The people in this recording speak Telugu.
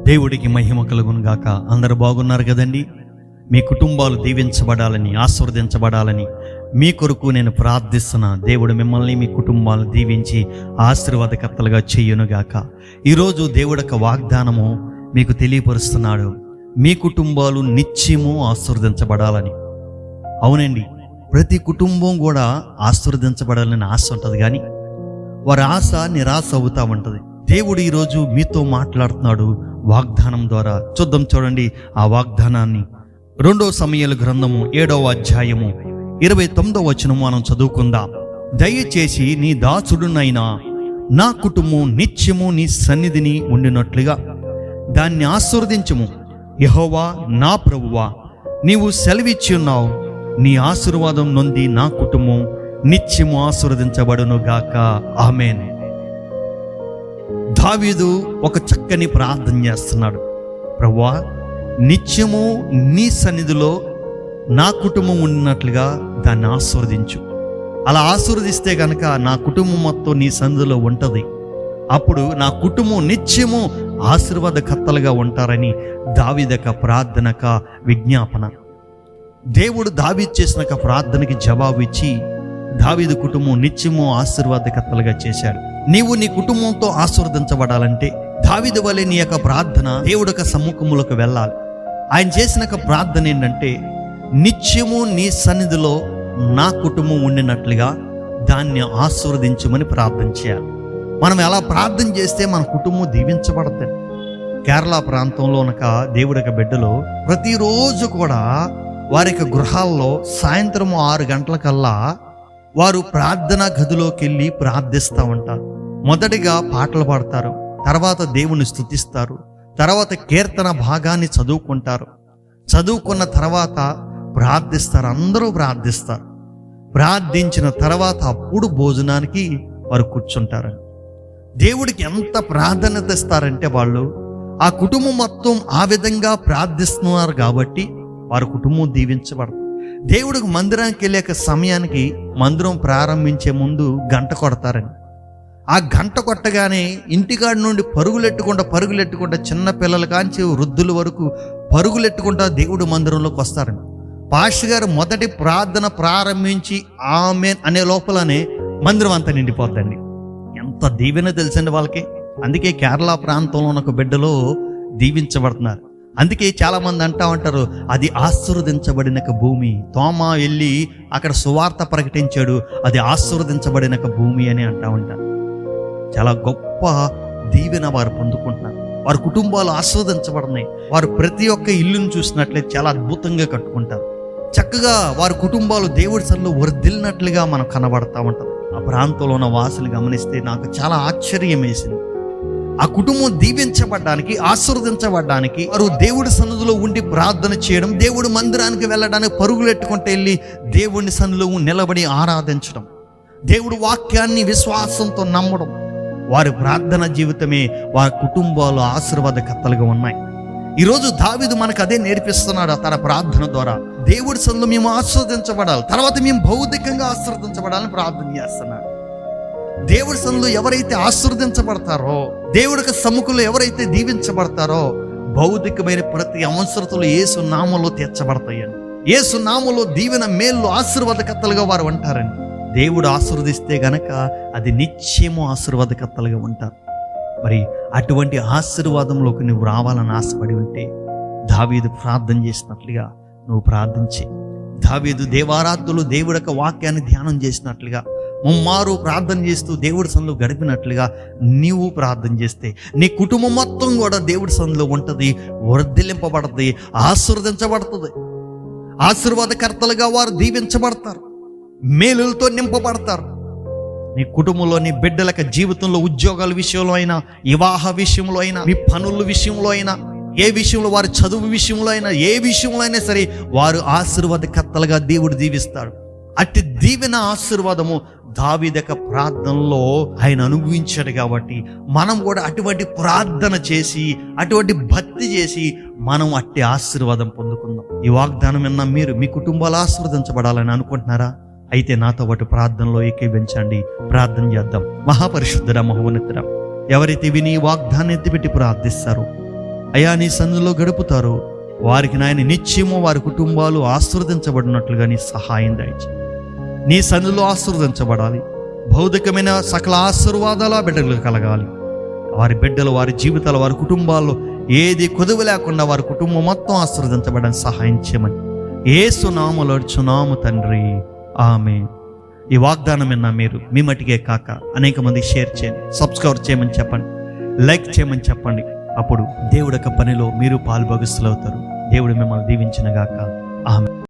దేవుడికి మహిమ కలుగును గాక. అందరూ బాగున్నారు కదండి? మీ కుటుంబాలు దీవించబడాలని, ఆశీర్వదించబడాలని మీ కొరకు నేను ప్రార్థిస్తున్నా. దేవుడు మిమ్మల్ని, మీ కుటుంబాలను దీవించి ఆశీర్వాదకర్తలుగా చెయ్యునుగాక. ఈరోజు దేవుడి యొక్క వాగ్దానము మీకు తెలియపరుస్తున్నాడు. మీ కుటుంబాలు నిత్యము ఆశీర్వదించబడాలని. అవునండి, ప్రతి కుటుంబం కూడా ఆశీర్వదించబడాలని ఆశ ఉంటుంది, కానీ వారి ఆశ నిరాశ అవుతూ ఉంటుంది. దేవుడు ఈరోజు మీతో మాట్లాడుతున్నాడు వాగ్దానం ద్వారా. చూడండి ఆ వాగ్దానాన్ని. 2 సమూయేలు గ్రంథము 7వ అధ్యాయము 29వ వచనం మనం చదువుకుందాం. దయచేసి నీ దాసుడునైనా నా కుటుంబం నిత్యము నీ సన్నిధిని ఉండినట్లుగా దాన్ని ఆశీర్వదించుము. యెహోవా నా ప్రభువా, నీవు సెలవిచ్చి ఉన్నావు, నీ ఆశీర్వాదం నొంది నా కుటుంబం నిత్యము ఆశీర్వదించబడును గాక. ఆమేన్. దావీదు ఒక చక్కని ప్రార్థన చేస్తున్నాడు. ప్రభువా, నిత్యము నీ సన్నిధిలో నా కుటుంబం ఉన్నట్లుగా దాన్ని ఆశీర్వదించు. అలా ఆశీర్వదిస్తే కనుక నా కుటుంబం మొత్తం నీ సన్నిధిలో ఉంటుంది. అప్పుడు నా కుటుంబం నిత్యము ఆశీర్వాదకర్తలుగా ఉంటారని దావీదక ప్రార్థనక విజ్ఞాపన. దేవుడు దావీదు చేసిన ప్రార్థనకి జవాబు ఇచ్చి దావీదు కుటుంబం నిత్యము ఆశీర్వాదకర్తలుగా చేశాడు. నీవు నీ కుటుంబంతో ఆశీర్వదించబడాలంటే దావీదు వలె నీ యొక్క ప్రార్థన దేవుడి యొక్క సమ్ముఖములకు వెళ్ళాలి. ఆయన చేసిన ప్రార్థన ఏంటంటే, నిత్యము నీ సన్నిధిలో నా కుటుంబం ఉండినట్లుగా దాన్ని ఆశీర్వదించమని ప్రార్థన చేయాలి. మనం ఎలా ప్రార్థన చేస్తే మన కుటుంబం దీవించబడుతుంది. కేరళ ప్రాంతంలో ఉన్న దేవుడి యొక్క బిడ్డలు ప్రతిరోజు కూడా వారి యొక్క గృహాల్లో సాయంత్రం 6 గంటలకల్లా వారు ప్రార్థనా గదిలోకి వెళ్ళి ప్రార్థిస్తూ ఉంటారు. మొదటిగా పాటలు పాడతారు, తర్వాత దేవుని స్తుతిస్తారు, తర్వాత కీర్తన భాగాన్ని చదువుకుంటారు. చదువుకున్న తర్వాత ప్రార్థిస్తారు. అందరూ ప్రార్థిస్తారు. ప్రార్థించిన తర్వాత అప్పుడు భోజనానికి వారు కూర్చుంటారు. దేవుడికి ఎంత ప్రాధాన్యత ఇస్తారంటే వాళ్ళు ఆ కుటుంబం మొత్తం ఆ విధంగా ప్రార్థిస్తున్నారు కాబట్టి వారి కుటుంబం దీవించబడదు. దేవుడికి మందిరానికి వెళ్ళే సమయానికి మందిరం ప్రారంభించే ముందు గంట కొడతారని. ఆ గంట కొట్టగానే ఇంటికాడి నుండి పరుగులెట్టుకుంటా చిన్న పిల్లల కాంచి వృద్ధుల వరకు పరుగులెట్టుకుంటా దేవుడు మందిరంలోకి వస్తారని. పాస్టర్ గారు మొదటి ప్రార్థన ప్రారంభించి ఆమేన్ అనే లోపలనే మందిరం అంతా నిండిపోద్దండి. ఎంత దీవెన తెలుసండి వాళ్ళకి. అందుకే కేరళ ప్రాంతంలో ఉన్న ఒక బిడ్డలో దీవించబడుతున్నారు. అందుకే చాలా మంది అంటా ఉంటారు, అది ఆశీర్వదించబడిన భూమి. తోమా వెళ్ళి అక్కడ సువార్త ప్రకటించాడు, అది ఆశీర్వదించబడిన భూమి అని అంటా ఉంటారు. చాలా గొప్ప దీవెన వారు పొందుకుంటున్నారు. వారి కుటుంబాలు ఆశీర్వదించబడినాయి. వారు ప్రతి ఒక్క ఇల్లును చూసినట్లయితే చాలా అద్భుతంగా కట్టుకుంటారు. చక్కగా వారి కుటుంబాలు దేవుడి సన్నిధిలో వర్ధిల్లినట్లుగా మనం కనబడతా ఉంటుంది. ఆ ప్రాంతంలో ఉన్న వాసులు గమనిస్తే నాకు చాలా ఆశ్చర్యం వేసింది. ఆ కుటుంబం దీవించబడ్డానికి, ఆశీర్వదించబడ్డానికి వారు దేవుడి సన్నిధిలో ఉండి ప్రార్థన చేయడం, దేవుడి మందిరానికి వెళ్ళడానికి పరుగులెట్టుకుంటూ వెళ్ళి దేవుడిని సన్నిధిలో నిలబడి ఆరాధించడం, దేవుడి వాక్యాన్ని విశ్వాసంతో నమ్మడం, వారి ప్రార్థన జీవితమే వారి కుటుంబాలు ఆశీర్వాదకర్తలుగా ఉన్నాయి. ఈరోజు దావీదు మనకు అదే నేర్పిస్తున్నాడు తన ప్రార్థన ద్వారా. దేవుడి సన్నిధిలో మేము ఆశీర్వదించబడాలి, తర్వాత మేము భౌతికంగా ఆశీర్వదించబడాలని ప్రార్థన చేస్తున్నాడు. దేవుడి సన్నిధిలో ఎవరైతే ఆశీర్వదించబడతారో, దేవుడికి సముఖంలో ఎవరైతే దీవించబడతారో, భౌతికమైన ప్రతి అవసరతలు యేసు నామములో తీర్చబడతాయని. యేసు నామములో దీవెన, మేలు, ఆశీర్వాదకర్తలుగా వారు ఉంటారని. దేవుడు ఆశీర్వదిస్తే గనక అది నిత్యము ఆశీర్వాదకర్తలుగా ఉంటారు. మరి అటువంటి ఆశీర్వాదంలోకి నువ్వు రావాలని ఆశపడి ఉంటే దావీదు ప్రార్థన చేసినట్లుగా నువ్వు ప్రార్థించి, దావీదు దేవారాత్రులు దేవుడి యొక్క వాక్యాన్ని ధ్యానం చేసినట్లుగా, ముమ్మారు ప్రార్థన చేస్తూ దేవుడి సన్నిధిలో గడిపినట్లుగా నీవు ప్రార్థన చేస్తే నీ కుటుంబం మొత్తం కూడా దేవుడి సన్నిధిలో ఉంటుంది, వర్ధిల్లింపబడుతుంది, ఆశీర్వదించబడుతుంది. ఆశీర్వాదకర్తలుగా వారు దీవించబడతారు, మేలులతో నింపబడతారు. నీ కుటుంబంలో, నీ బిడ్డల జీవితంలో, ఉద్యోగాల విషయంలో అయినా, వివాహ విషయంలో అయినా, మీ పనుల విషయంలో అయినా, ఏ విషయంలో, వారి చదువు విషయంలో అయినా, ఏ విషయంలో అయినా సరే వారు ఆశీర్వాదకర్తలుగా దేవుడు దీవిస్తాడు. అట్టి దీవెన, ఆశీర్వాదము దావీదు ప్రార్థనలో ఆయన అనుభవించాడు. కాబట్టి మనం కూడా అటువంటి ప్రార్థన చేసి, అటువంటి భక్తి చేసి మనం అట్టి ఆశీర్వాదం పొందుకుందాం. ఈ వాగ్దానం విన్న మీరు మీ కుటుంబాలు ఆశీర్వదించబడాలని అనుకుంటున్నారా? అయితే నాతో పాటు ప్రార్థనలో ఏకీవించండి. ప్రార్థన చేద్దాం. మహాపరిశుద్ధుడా, మహోన్నతుడా, ఎవరైతే విని వాగ్దానం ఎత్తిపెట్టి ప్రార్థిస్తారో అయ్యా నీ సన్నిధిలో గడుపుతారో వారికి నాయన నిత్యము వారి కుటుంబాలు ఆశీర్వదించబడినట్లుగా నీ సహాయం దయచేయి. నీ సన్నిధిలో ఆశీర్వదించబడాలి. భౌతికమైన సకల ఆశీర్వాదాల బిడ్డలు కలగాలి. వారి బిడ్డలు, వారి జీవితాలు, వారి కుటుంబాల్లో ఏది కొదువు లేకుండా వారి కుటుంబం మొత్తం ఆశీర్వదించబడని సహాయం చేయమని యేసు నామములో అడుచున్నాము తండ్రి, ఆమేన్. ఈ వాగ్దానం విన్న మీరు మీ మటుకే కాక అనేక మంది షేర్ చేయండి, సబ్స్క్రైబ్ చేయమని చెప్పండి, లైక్ చేయమని చెప్పండి. అప్పుడు దేవుడి యొక్క పనిలో మీరు పాలుభాగస్తులవుతారు. దేవుడు మిమ్మల్ని దీవించిన గాక.